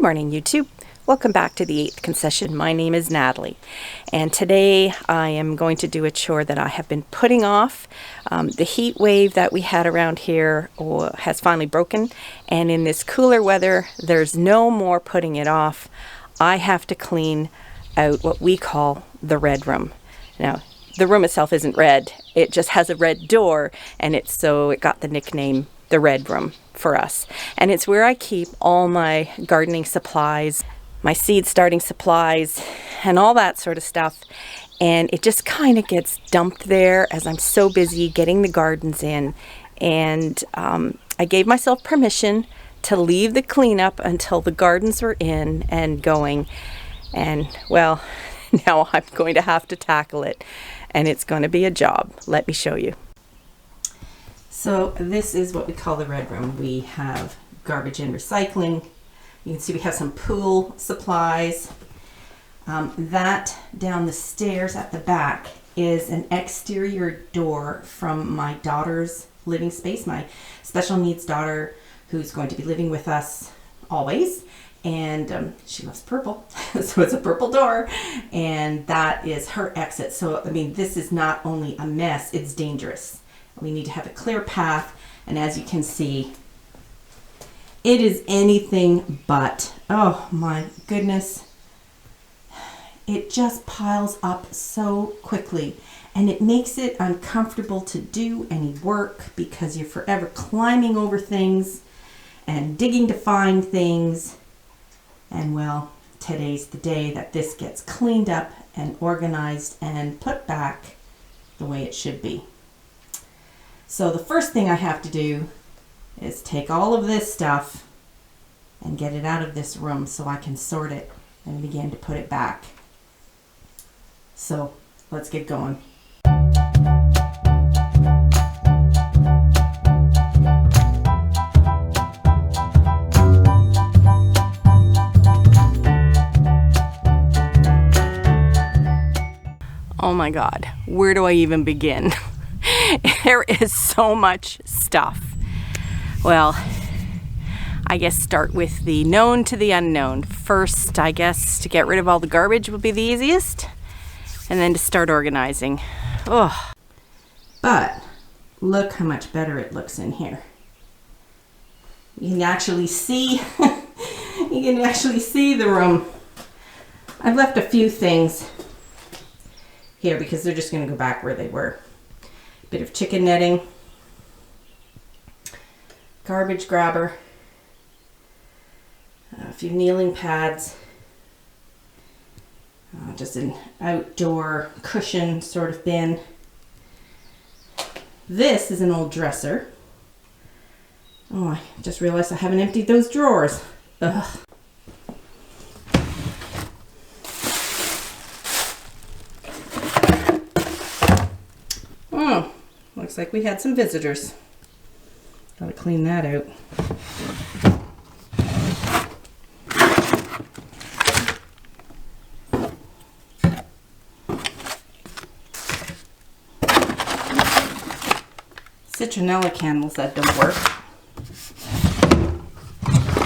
morning, YouTube. Welcome back to the 8th concession. My name is Natalie, and today I am going to do a chore that I have been putting off. The heat wave that we had around here has finally broken, and in this cooler weather, there's no more putting it off. I have to clean out what we call the red room. Now, the room itself isn't red. It just has a red door, and it got the nickname the red room for us. And it's where I keep all my gardening supplies, my seed starting supplies, and all that sort of stuff. And it just kind of gets dumped there as I'm so busy getting the gardens in. And I gave myself permission to leave the cleanup until the gardens were in and going. And well, now I'm going to have to tackle it. And it's going to be a job. Let me show you. So this is what we call the red room. We have garbage and recycling. You can see we have some pool supplies. That down the stairs at the back is an exterior door from my daughter's living space, my special needs daughter who's going to be living with us always. And she loves purple, so it's a purple door, and that is her exit. So, I mean, this is not only a mess, it's dangerous. We need to have a clear path, and as you can see, it is anything but. Oh my goodness. It just piles up so quickly, and it makes it uncomfortable to do any work because you're forever climbing over things and digging to find things. And well, today's the day that this gets cleaned up and organized and put back the way it should be. So the first thing I have to do is take all of this stuff and get it out of this room so I can sort it and begin to put it back. So let's get going. Oh my God, where do I even begin? There is so much stuff. Well, I guess start with the known to the unknown. First, I guess to get rid of all the garbage would be the easiest, and then to start organizing. Oh. But look how much better it looks in here. You can actually see, the room. I've left a few things here because they're just going to go back where they were. Bit of chicken netting, garbage grabber, a few kneeling pads, just an outdoor cushion sort of bin. This is an old dresser. Oh, I just realized I haven't emptied those drawers. Ugh. Oh, looks like we had some visitors. Gotta clean that out. Citronella candles that don't work.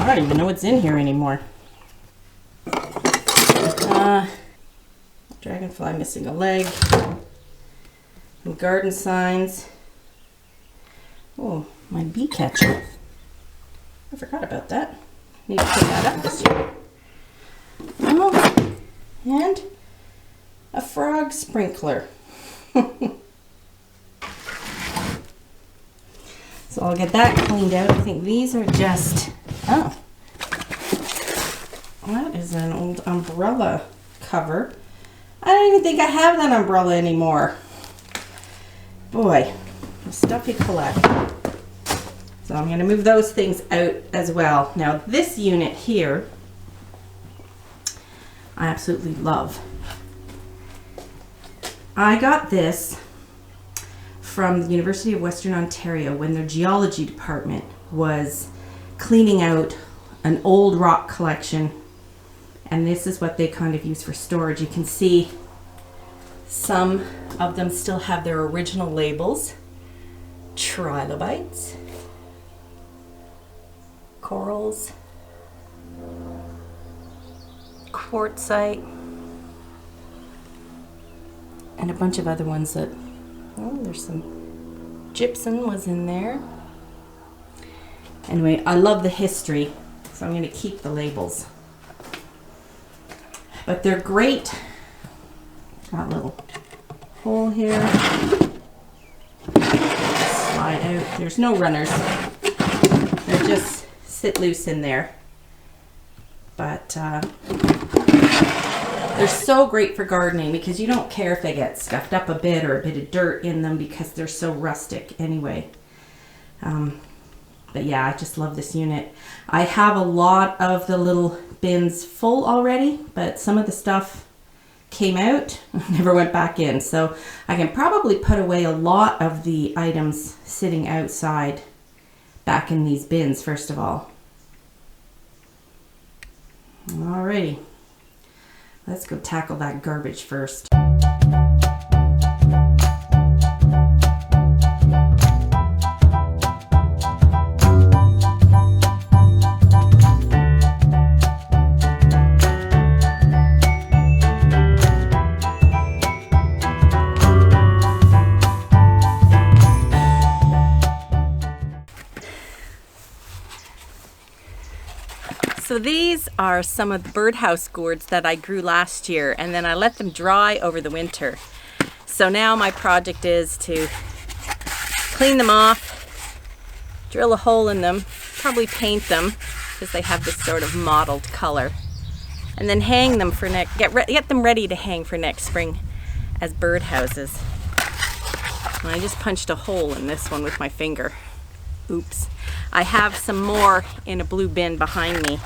I don't even know what's in here anymore. Dragonfly missing a leg. Some garden signs. Oh, my bee catcher. I forgot about that. Need to put that up this year. Oh, and a frog sprinkler. So I'll get that cleaned out. I think these are just, oh, that is an old umbrella cover. I don't even think I have that umbrella anymore. Boy, the stuff you collect. So I'm going to move those things out as well. Now this unit here, I absolutely love. I got this from the University of Western Ontario when their geology department was cleaning out an old rock collection, and this is what they kind of use for storage. You can see some of them still have their original labels. Trilobites, corals, quartzite, and a bunch of other ones that, oh, there's some gypsum was in there. Anyway, I love the history, so I'm going to keep the labels. But they're great. Got a little hole here. Slide out. There's no runners. They're just sit loose in there. But they're so great for gardening because you don't care if they get scuffed up a bit or a bit of dirt in them because they're so rustic anyway. But yeah, I just love this unit. I have a lot of the little bins full already, but some of the stuff came out, never went back in. So I can probably put away a lot of the items sitting outside back in these bins first of all. Alrighty, let's go tackle that garbage first. So these are some of the birdhouse gourds that I grew last year, and then I let them dry over the winter. So now my project is to clean them off, drill a hole in them, probably paint them because they have this sort of mottled color, and then hang them for get them ready to hang for next spring as birdhouses. And I just punched a hole in this one with my finger. Oops. I have some more in a blue bin behind me.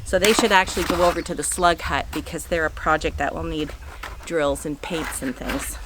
So they should actually go over to the slug hut because they're a project that will need drills and paints and things.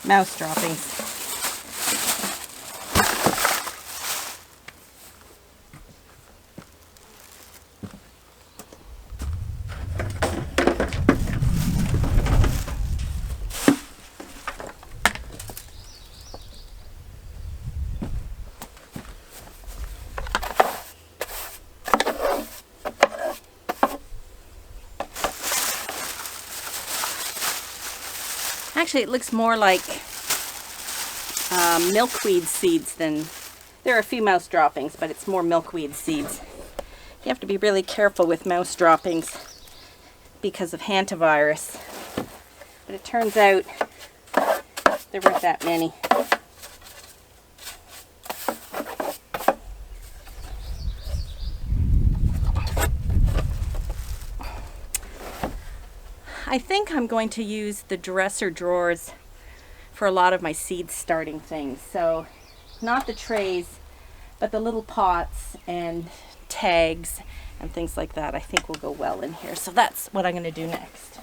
Mouse droppings. Actually, it looks more like milkweed seeds than... There are a few mouse droppings, but it's more milkweed seeds. You have to be really careful with mouse droppings because of hantavirus. But it turns out there weren't that many. I think I'm going to use the dresser drawers for a lot of my seed starting things. So not the trays, but the little pots and tags and things like that I think will go well in here. So that's what I'm going to do next.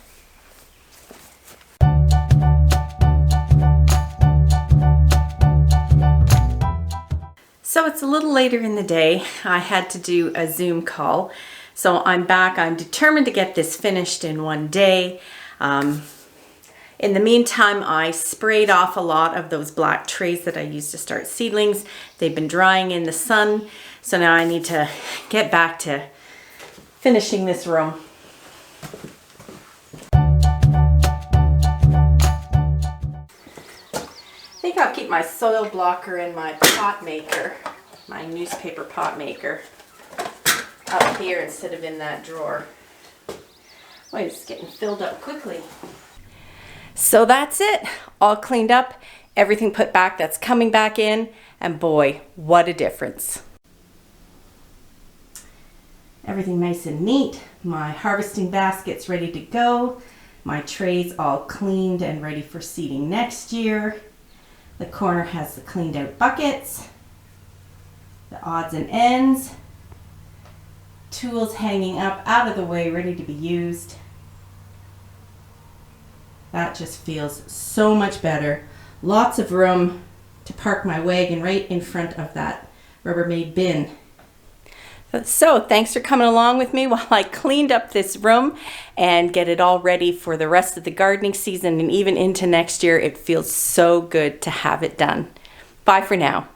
So it's a little later in the day. I had to do a Zoom call. So I'm back. I'm determined to get this finished in one day. In the meantime, I sprayed off a lot of those black trays that I used to start seedlings. They've been drying in the sun. So now I need to get back to finishing this room. I think I'll keep my soil blocker and my pot maker, my newspaper pot maker, up here instead of in that drawer. Oh, it's getting filled up quickly. So that's it, all cleaned up, everything put back that's coming back in, and boy, what a difference. Everything nice and neat, my harvesting basket's ready to go, my trays all cleaned and ready for seeding next year. The corner has the cleaned out buckets. the odds and ends. Tools hanging up out of the way, ready to be used. That just feels so much better. Lots of room to park my wagon right in front of that Rubbermaid bin. So thanks for coming along with me while I cleaned up this room and get it all ready for the rest of the gardening season and even into next year. It feels so good to have it done. Bye for now.